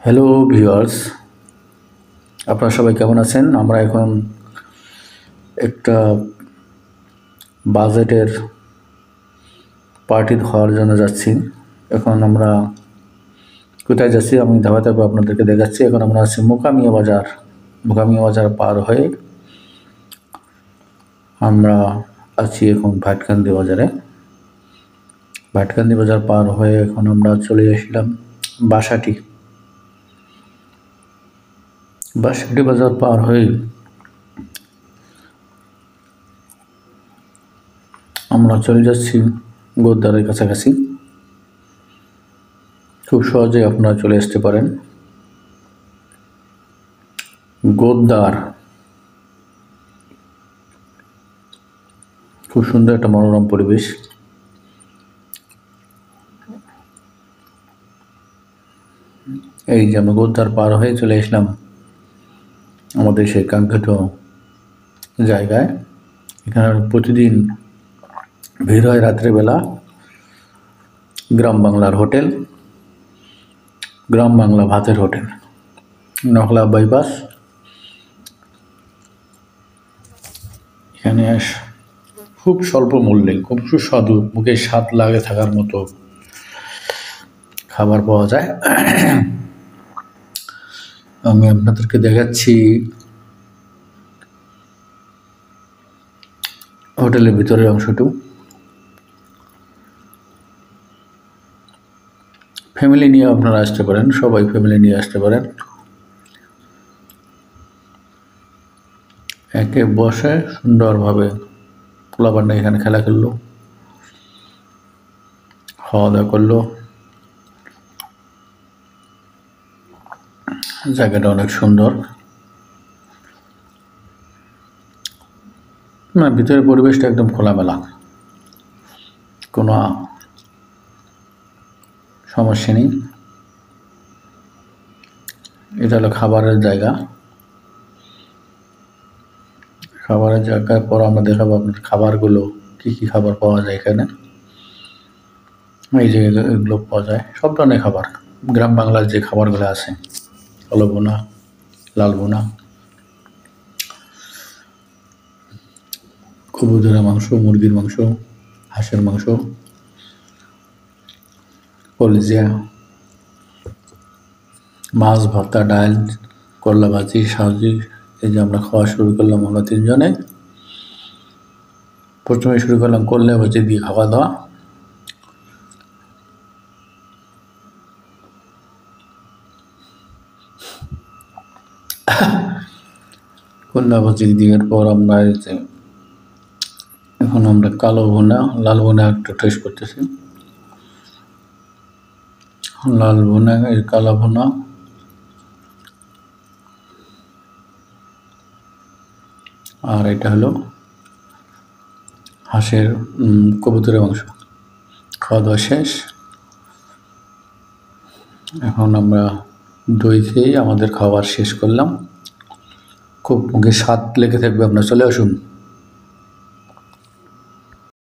Hello viewers, আপনারা সবাই কেমন আছেন? আমরা এখন একটা বাজেটের পার্টি হওয়ার জন্য যাচ্ছি। এখন আমরা কোথায় যাচ্ছি আমি ধাপে ধাপে আপনাদেরকে দেখাচ্ছি। এখন আমরা আছি মোকামিয়া বাজার। মোকামিয়া বাজার পার হয়ে আমরা আছি এখন ভাটকান্দি বাজারে। ভাটকান্দি বাজার পার হয়ে এখন আমরা চলে আসলাম বাসাটি বাজার পার হয়ে আমরা চলে যাচ্ছি গোদ্দারের কাছাকাছি। খুব সহজে আপনারা চলে আসতে পারেন। গোদ্দার খুব সুন্দর একটা মনোরম পরিবেশ। এই যে আমরা গোদ্দার পার হয়ে চলে আসলাম আমাদের সেই কাঙ্ক্ষিত জায়গায়। এখানে প্রতিদিন ভিড় হয় রাত্রেবেলা। গ্রাম বাংলার হোটেল, গ্রাম বাংলা ভাতের হোটেল, নকলা বাইপাস। এখানে খুব স্বল্প মূল্যে খুব সুস্বাদু, মুখে স্বাদ লাগে থাকার মতো খাবার পাওয়া যায়। আমি আপনাদেরকে দেখাচ্ছি হোটেলের ভিতরের অংশটু। ফ্যামিলি নিয়ে আপনারা আসতে পারেন, সবাই ফ্যামিলি নিয়ে আসতে পারেন। একে বসে সুন্দরভাবে পোলাপান্ডা এখানে খেলা খেললো, খাওয়া দাওয়া করলো। জায়গাটা অনেক সুন্দর। না, ভিতরের পরিবেশটা একদম খোলামেলা, কোনো সমস্যা নেই। এটা হলো খাবারের জায়গা। খাবারের জায়গার পর আমরা দেখাবো আপনার খাবারগুলো কী কী খাবার পাওয়া যায় এখানে। এই যে এগুলো পাওয়া যায়, সব ধরনের খাবার। গ্রাম বাংলার যে খাবারগুলো আছে, কালো বোনা, লাল বোনা, কবুতরের মাংস, মুরগির মাংস, হাঁসের মাংস, কলিজা, মাছ ভর্তা, ডাল, করলা ভাজি, সবজি। এই যে আমরা খাওয়া শুরু করলাম আমরা তিনজনে। প্রথমে শুরু করলাম করলা ভাজি দিয়ে খাওয়া দাওয়া। করলা ভাজি দেওয়ার পর আমরা এখন আমরা কালো ভুনা, লাল ভুনা একটু টেস্ট করতেছি। লাল ভুনা, এই কালো ভুনা, আর এটা হলো হাঁসের কবুতরের মাংস। খাওয়া দাওয়া শেষ। এখন আমরা দই খেয়ে আমাদের খাবার শেষ করলাম। খুব মুখে স্বাদ লেগে থাকবে, আপনারা চলে আসুন।